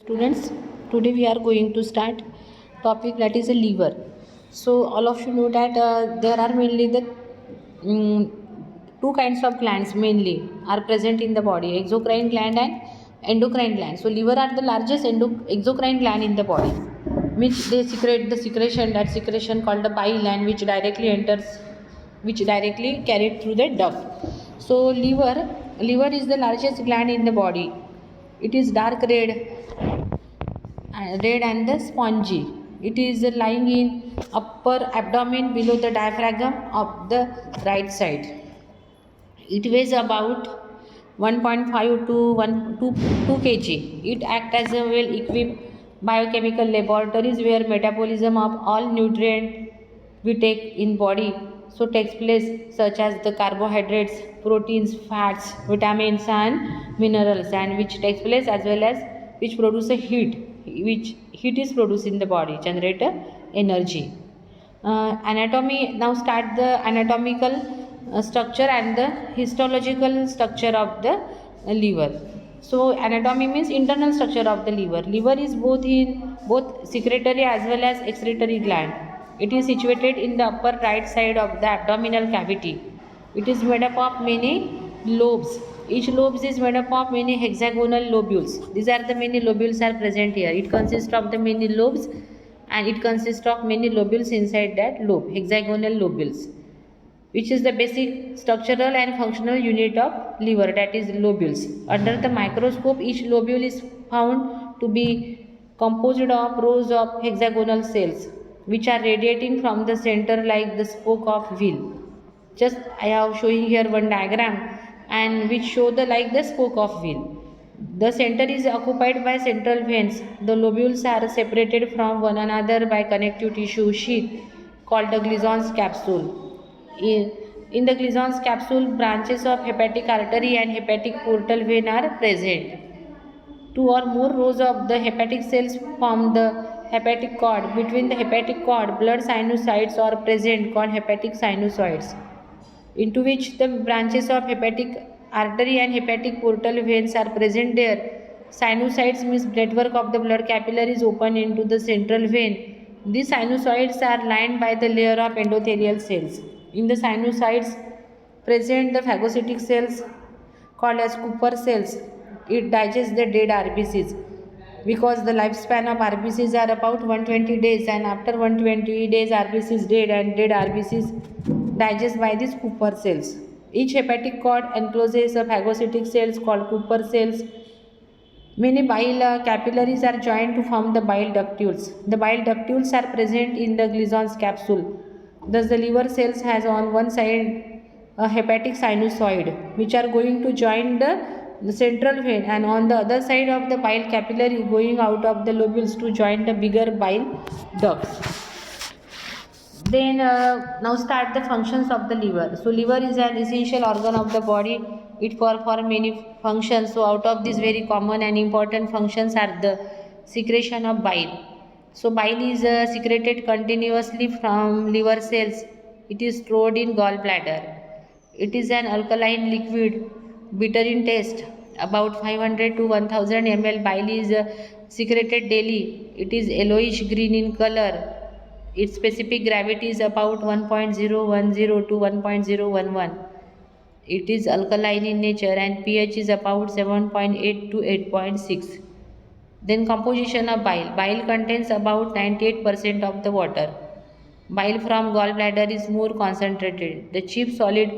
Students, today we are going to start topic that is a liver. So all of you know that there are mainly the um, two kinds of glands mainly are present in the body, exocrine gland and endocrine gland. So liver are the largest exocrine gland in the body, which they secrete the secretion, that secretion called the bile, and which directly carried through the duct. So liver is the largest gland in the body. It is dark red and the spongy. It is lying in upper abdomen below the diaphragm of the right side. It weighs about 1.5 to 2 kg. It acts as a well equipped biochemical laboratories where metabolism of all nutrient we take in body so takes place, such as the carbohydrates, proteins, fats, vitamins and minerals, and which takes place as well as which produce a heat, which heat is produced in the body, generate energy. Anatomy, now start the anatomical structure and the histological structure of the liver. So anatomy means internal structure of the liver. Liver is both secretory as well as excretory gland. It is situated in the upper right side of the abdominal cavity. It is made up of many lobes. Each lobe is made up of many hexagonal lobules. These are the many lobules are present here. It consists of the many lobes, and it consists of many lobules inside that lobe, hexagonal lobules, which is the basic structural and functional unit of liver, that is lobules. Under the microscope, each lobule is found to be composed of rows of hexagonal cells which are radiating from the center like the spoke of wheel. Just I have showing here one diagram and which show the like the spoke of wheel. The center is occupied by central veins. The lobules are separated from one another by connective tissue sheath called the Glison's capsule. In the Glison's capsule, branches of hepatic artery and hepatic portal vein are present. Two or more rows of the hepatic cells form the hepatic cord. Between the hepatic cord, blood sinusoids are present called hepatic sinusoids, into which the branches of hepatic artery and hepatic portal veins are present there. Sinusoids means network of the blood capillaries open into the central vein. These sinusoids are lined by the layer of endothelial cells. In the sinusoids present the phagocytic cells called as Kupffer cells. It digests the dead RBCs, because the lifespan of RBCs are about 120 days, and after 120 days RBCs dead, and dead RBCs digest by these Kupffer cells. Each hepatic cord encloses a phagocytic cells called Kupffer cells. Many bile capillaries are joined to form the bile ductules. The bile ductules are present in the Glison's capsule. Thus the liver cells has on one side a hepatic sinusoid which are going to join the central vein, and on the other side of the bile capillary going out of the lobules to join the bigger bile ducts. Then now start the functions of the liver. So liver is an essential organ of the body. It performs many functions. So out of these very common and important functions are the secretion of bile. So bile is secreted continuously from liver cells. It is stored in gallbladder. It is an alkaline liquid, bitter in taste. About 500 to 1000 ml bile is secreted daily. It is yellowish green in color. Its specific gravity is about 1.010 to 1.011. It is alkaline in nature and pH is about 7.8 to 8.6. Then composition of bile. Bile contains about 98% of the water. Bile from gallbladder is more concentrated. The chief solid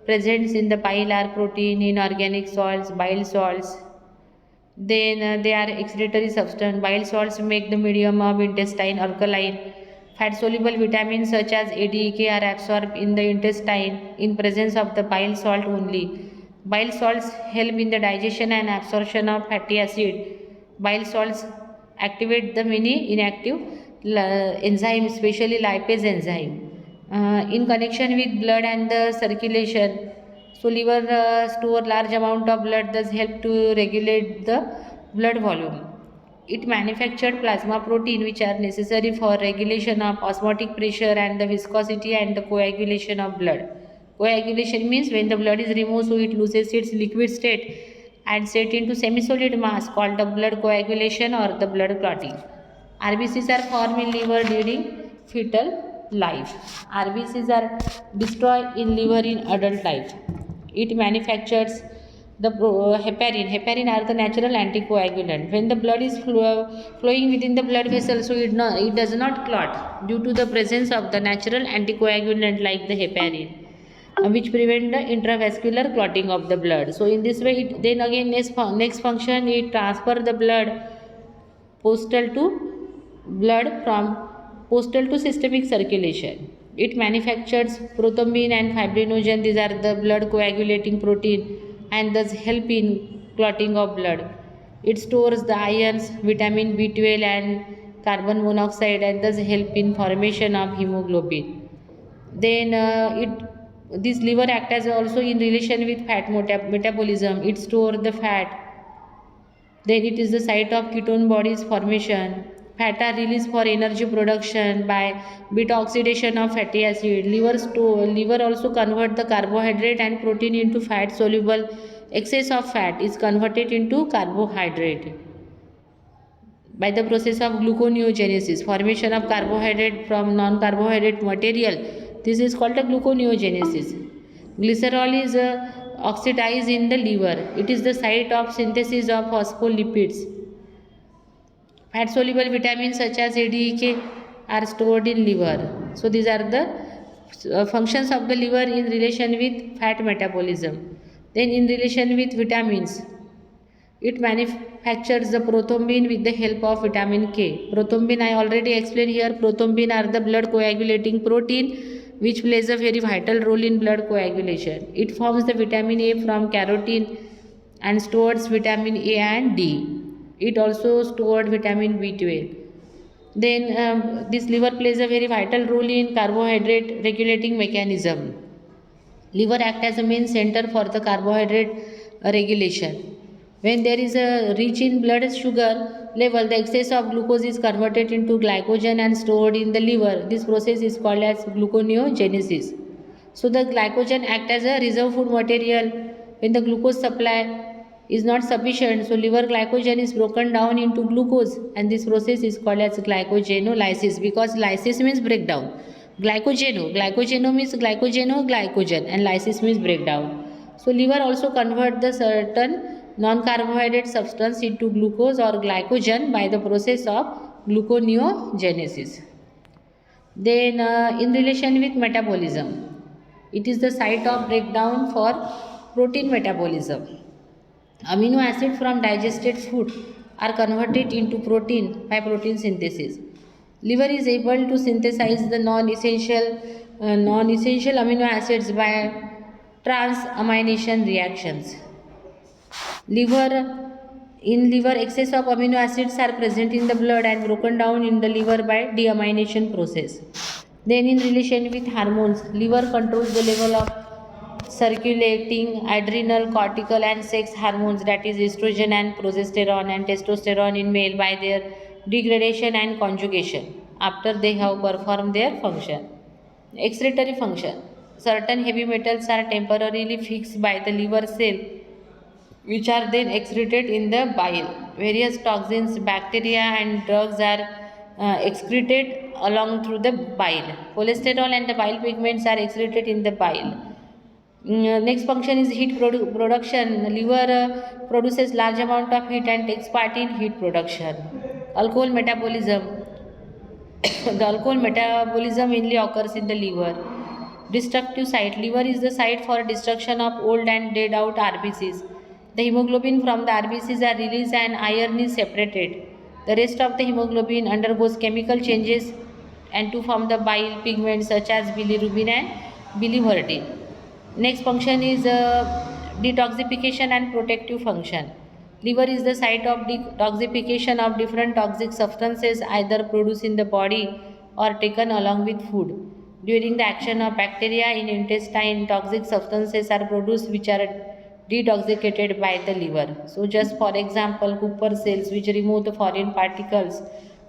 present in the bile are protein, inorganic salts, bile salts. Then they are excretory substance. Bile salts make the medium of intestine alkaline. Fat-soluble vitamins such as A, D, K are absorbed in the intestine in presence of the bile salt only. Bile salts help in the digestion and absorption of fatty acid. Bile salts activate the many inactive enzymes, especially lipase enzyme. In connection with blood and the circulation, so liver store large amount of blood, thus help to regulate the blood volume. It manufactured plasma protein which are necessary for regulation of osmotic pressure and the viscosity and the coagulation of blood. Coagulation means when the blood is removed, so it loses its liquid state and set into semi-solid mass called the blood coagulation or the blood clotting. RBCs are formed in liver during fetal life. RBCs are destroyed in liver in adult life. It manufactures the heparin. Heparin are the natural anticoagulant. When the blood is flowing within the blood vessel, so it does not clot due to the presence of the natural anticoagulant like the heparin, which prevent the intravascular clotting of the blood. So in this way, then again next function, it transfer the postal to postal to systemic circulation. It manufactures prothrombin and fibrinogen. These are the blood coagulating protein and thus help in clotting of blood. It stores the ions, vitamin B12 and carbon monoxide and thus help in formation of hemoglobin. Then this liver act as also in relation with fat metabolism. It store the fat. Then it is the site of ketone bodies formation. Fat are released for energy production by beta oxidation of fatty acid. Liver also convert the carbohydrate and protein into fat soluble. Excess of fat is converted into carbohydrate by the process of gluconeogenesis, formation of carbohydrate from non-carbohydrate material. This is called a gluconeogenesis. Glycerol is oxidized in the liver. It is the site of synthesis of phospholipids. Fat soluble vitamins such as A, D, E, K are stored in liver. So these are the functions of the liver in relation with fat metabolism. Then in relation with vitamins, it manufactures the prothrombin with the help of vitamin K. Prothrombin I already explained here. Prothrombin are the blood coagulating protein which plays a very vital role in blood coagulation. It forms the vitamin A from carotene and stores vitamin A and D. It also stored vitamin B12. Then this liver plays a very vital role in carbohydrate regulating mechanism. Liver act as a main center for the carbohydrate regulation. When there is a reach in blood sugar level, the excess of glucose is converted into glycogen and stored in the liver. This process is called as gluconeogenesis. So the glycogen act as a reserve food material when the glucose supply is not sufficient. So liver glycogen is broken down into glucose and this process is called as glycogenolysis, because lysis means breakdown. Glycogeno means glycogen and lysis means breakdown. So liver also convert the certain non-carbohydrate substance into glucose or glycogen by the process of gluconeogenesis. Then in relation with metabolism, it is the site of breakdown for protein metabolism. Amino acid from digested food are converted into protein by protein synthesis. Liver is able to synthesize the non-essential amino acids by transamination reactions. In liver, excess of amino acids are present in the blood and broken down in the liver by deamination process. Then in relation with hormones, liver controls the level of circulating adrenal, cortical and sex hormones, that is estrogen and progesterone and testosterone in male, by their degradation and conjugation after they have performed their function. Excretory function. Certain heavy metals are temporarily fixed by the liver cell which are then excreted in the bile. Various toxins, bacteria and drugs are excreted along through the bile. Cholesterol and the bile pigments are excreted in the bile. Next function is heat production. Liver produces large amount of heat and takes part in heat production. Alcohol metabolism. The alcohol metabolism mainly occurs in the liver. Destructive site. Liver is the site for destruction of old and dead out RBCs. The hemoglobin from the RBCs are released and iron is separated. The rest of the hemoglobin undergoes chemical changes and to form the bile pigments such as bilirubin and biliverdin. Next function is detoxification and protective function. Liver is the site of detoxification of different toxic substances either produced in the body or taken along with food. During the action of bacteria in intestine, toxic substances are produced which are detoxified by the liver. So just for example, Cooper cells which remove the foreign particles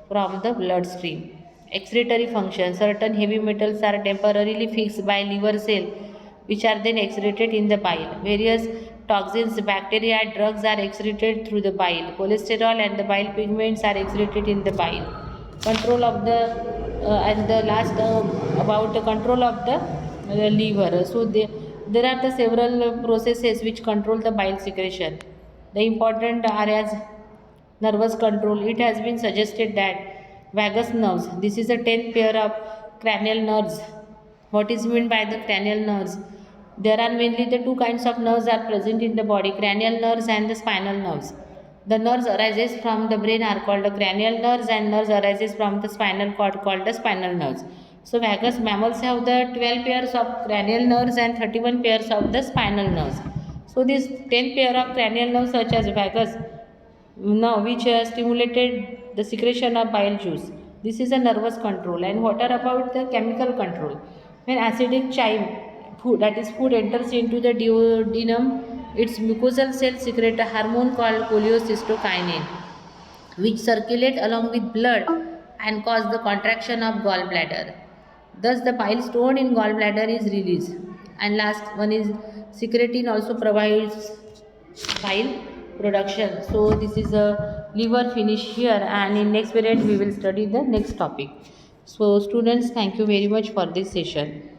from the bloodstream. Excretory function. Certain heavy metals are temporarily fixed by liver cell which are then excreted in the bile. Various toxins, bacteria, drugs are excreted through the bile. Cholesterol and the bile pigments are excreted in the bile. Control of the and the last about the control of the liver. So there are the several processes which control the bile secretion. The important are as nervous control. It has been suggested that vagus nerves. This is a 10th pair of cranial nerves. What is meant by the cranial nerves? There are mainly the two kinds of nerves are present in the body: cranial nerves and the spinal nerves. The nerves arises from the brain are called the cranial nerves, and nerves arises from the spinal cord called the spinal nerves. So vagus mammals have the 12 pairs of cranial nerves and 31 pairs of the spinal nerves. So this 10 pair of cranial nerves such as vagus now which stimulated the secretion of bile juice. This is a nervous control. And what are about the chemical control? When acidic chyme, food, that is food, enters into the duodenum, its mucosal cells secrete a hormone called cholecystokinin, which circulate along with blood and cause the contraction of gallbladder. Thus, the bile stored in gallbladder is released. And last one is secretin also provides bile production. So this is a liver finish here, and in next period we will study the next topic. So students, thank you very much for this session.